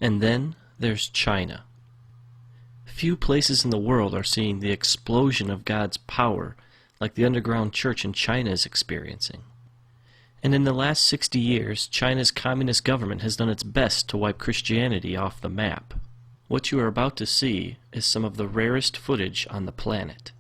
And then there's China. Few places in the world are seeing the explosion of God's power like the underground church in China is experiencing. And in the last 60 years, China's communist government has done its best to wipe Christianity off the map. What you are about to see is some of the rarest footage on the planet.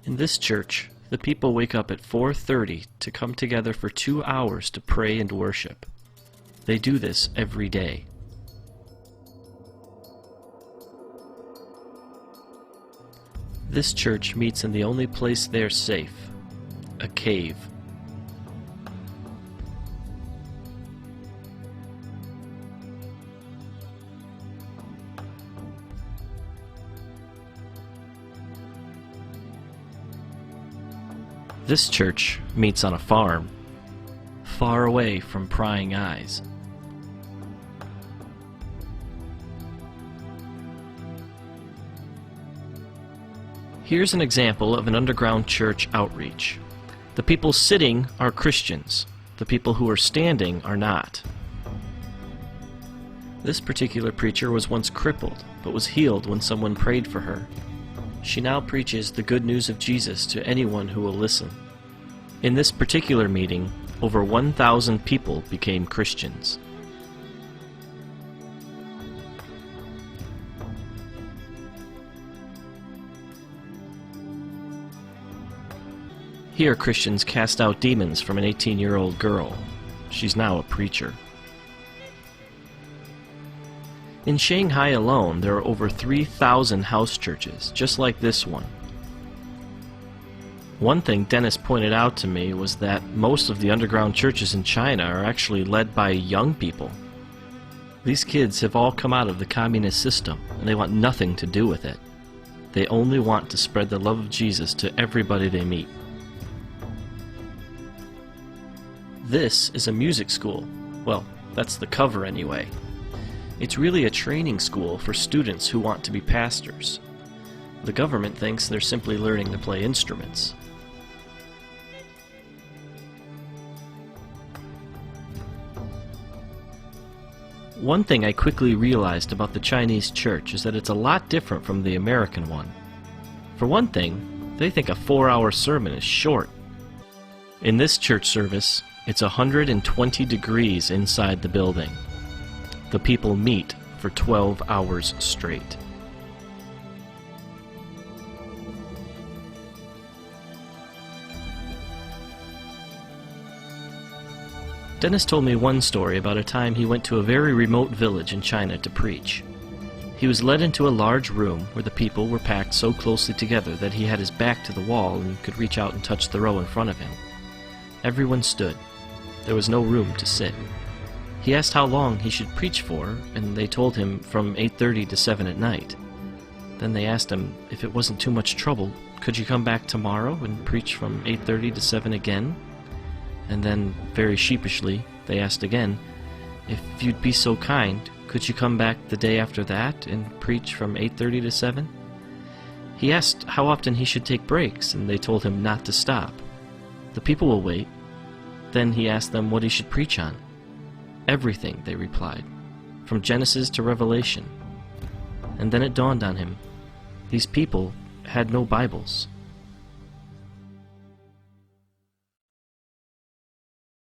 In this church, the people wake up at 4:30 to come together for 2 hours to pray and worship. They do this every day. This church meets in the only place they're safe, a cave. This church meets on a farm, far away from prying eyes. Here's an example of an underground church outreach. The people sitting are Christians. The people who are standing are not. This particular preacher was once crippled, but was healed when someone prayed for her. She now preaches the good news of Jesus to anyone who will listen. In this particular meeting, over 1,000 people became Christians. Here Christians cast out demons from an 18-year-old girl. She's now a preacher. In Shanghai alone, there are over 3,000 house churches, just like this one. One thing Dennis pointed out to me was that most of the underground churches in China are actually led by young people. These kids have all come out of the communist system, and they want nothing to do with it. They only want to spread the love of Jesus to everybody they meet. This is a music school. Well, that's the cover anyway. It's really a training school for students who want to be pastors. The government thinks they're simply learning to play instruments. One thing I quickly realized about the Chinese church is that it's a lot different from the American one. For one thing, they think a 4-hour sermon is short. In this church service, it's 120 degrees inside the building. The people meet for 12 hours straight. Dennis told me one story about a time he went to a very remote village in China to preach. He was led into a large room where the people were packed so closely together that he had his back to the wall and could reach out and touch the row in front of him. Everyone stood. There was no room to sit. He asked how long he should preach for, and they told him from 8:30 to 7 at night. Then they asked him if it wasn't too much trouble, could you come back tomorrow and preach from 8:30 to 7 again? And then, very sheepishly, they asked again, if you'd be so kind, could you come back the day after that and preach from 8:30 to 7? He asked how often he should take breaks, and they told him not to stop. The people will wait. Then he asked them what he should preach on. Everything, they replied, from Genesis to Revelation. And then it dawned on him, these people had no Bibles.